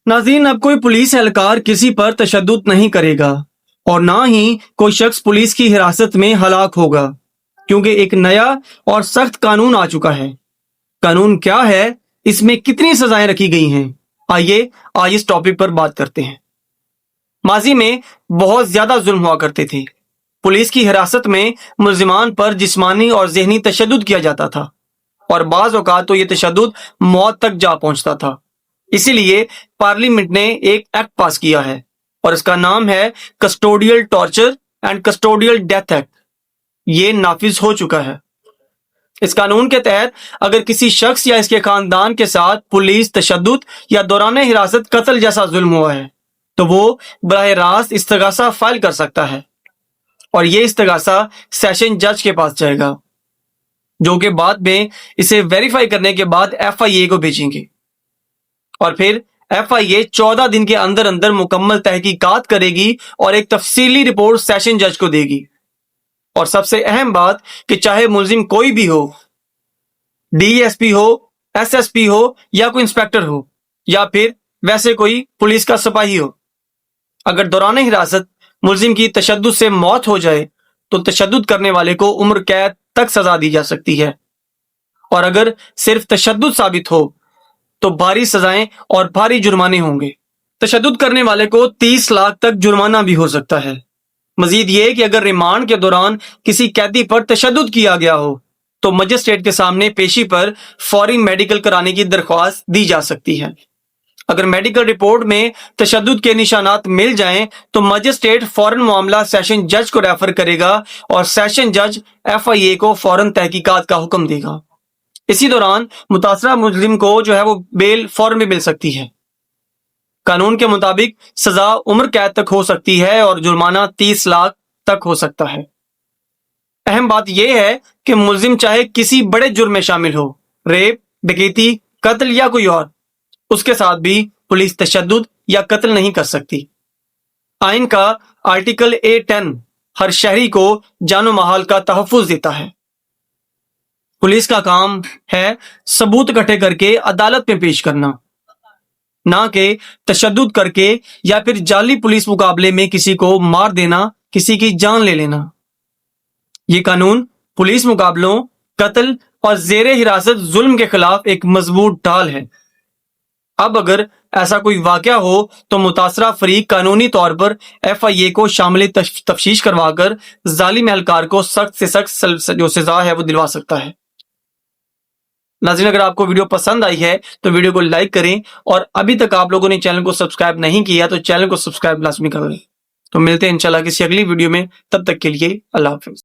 नाज़रीन, अब कोई पुलिस एहलकार किसी पर तशद्दुद नहीं करेगा और ना ही कोई शख्स पुलिस की हिरासत में हलाक होगा, क्योंकि एक नया और सख्त कानून आ चुका है। कानून क्या है, इसमें कितनी सजाएं रखी गई हैं, आइए आज इस टॉपिक पर बात करते हैं। माजी में बहुत ज्यादा जुल्म हुआ करते थे। पुलिस की हिरासत में मुल्जिमान पर जिस्मानी और ज़हनी तशद्दुद किया जाता था और बाज़ औक़ात तो ये तशद्दुद मौत तक जा पहुंचता था। इसीलिए पार्लियामेंट ने एक एक्ट पास किया है और इसका नाम है custodial torture and custodial death act. ये नाफिज हो चुका है। इस कानून के तहत अगर किसी शख्स या इसके खानदान के साथ पुलिस तशद्दुद या दौरान हिरासत कत्ल जैसा जुल्म हुआ है तो वो बराह रास्त इस्तगासा फाइल कर सकता है और ये इस्तगासा सेशन जज के पास जाएगा, जो कि बाद में इसे वेरीफाई करने के बाद FIA को भेजेंगे और फिर FIA 14 दिन के अंदर अंदर मुकम्मल तहकीकात करेगी और एक तफसीली रिपोर्ट सेशन जज को देगी। और सबसे अहम बात कि चाहे मुल्जिम कोई भी हो, DSP हो, SSP हो या कोई इंस्पेक्टर हो या फिर वैसे कोई पुलिस का सिपाही हो, अगर दौरान हिरासत मुल्जिम की तशद्दुद से मौत हो जाए तो तशद्दुद करने वाले को उम्र कैद तक सजा दी जा सकती है और अगर सिर्फ तशद्दुद साबित हो तो भारी सजाएं और भारी जुर्माने होंगे। तशद्दुद करने वाले को 30 लाख तक जुर्माना भी हो सकता है। मजीद ये कि अगर रिमांड के दौरान किसी कैदी पर तशद्दुद किया गया हो तो मजिस्ट्रेट के सामने पेशी पर फौरी मेडिकल कराने की दरख्वास्त दी जा सकती है। अगर मेडिकल रिपोर्ट में तशद्दुद के निशानात मिल जाएं तो मजिस्ट्रेट फौरन मामला सेशन जज को रेफर करेगा और सेशन जज FIA को फौरन तहकीकात का हुक्म देगा। इसी दौरान मुतासरा मुजरिम को जो है वो बेल फौरन भी मिल सकती है। कानून के मुताबिक सजा उम्र कैद तक हो सकती है और जुर्माना 30 लाख तक हो सकता है। अहम बात यह है कि मुल्जिम चाहे किसी बड़े जुर्म में शामिल हो, रेप, डकैती, कत्ल या कोई और, उसके साथ भी पुलिस तशद्दुद या कत्ल नहीं कर सकती। आइन का आर्टिकल A10 हर शहरी को जानो माल का तहफ़्फ़ुज़ देता है। पुलिस का काम है सबूत इकट्ठे करके अदालत में पेश करना, ना कि तशद्दुद करके या फिर जाली पुलिस मुकाबले में किसी को मार देना, किसी की जान ले लेना। ये कानून पुलिस मुकाबलों, कत्ल और ज़ेरे हिरासत जुल्म के खिलाफ एक मजबूत ढाल है। अब अगर ऐसा कोई वाकया हो तो मुतासरा फरीक कानूनी तौर पर FIA को शामिल तफ्तीश करवाकर जालिम एहलकार को सख्त से सख्त जो सजा है वो दिलवा सकता है। नाज़रीन, अगर आपको वीडियो पसंद आई है तो वीडियो को लाइक करें और अभी तक आप लोगों ने चैनल को सब्सक्राइब नहीं किया तो चैनल को सब्सक्राइब लाजमी करें। तो मिलते हैं इंशाल्लाह किसी अगली वीडियो में, तब तक के लिए अल्लाह हाफ़िज़।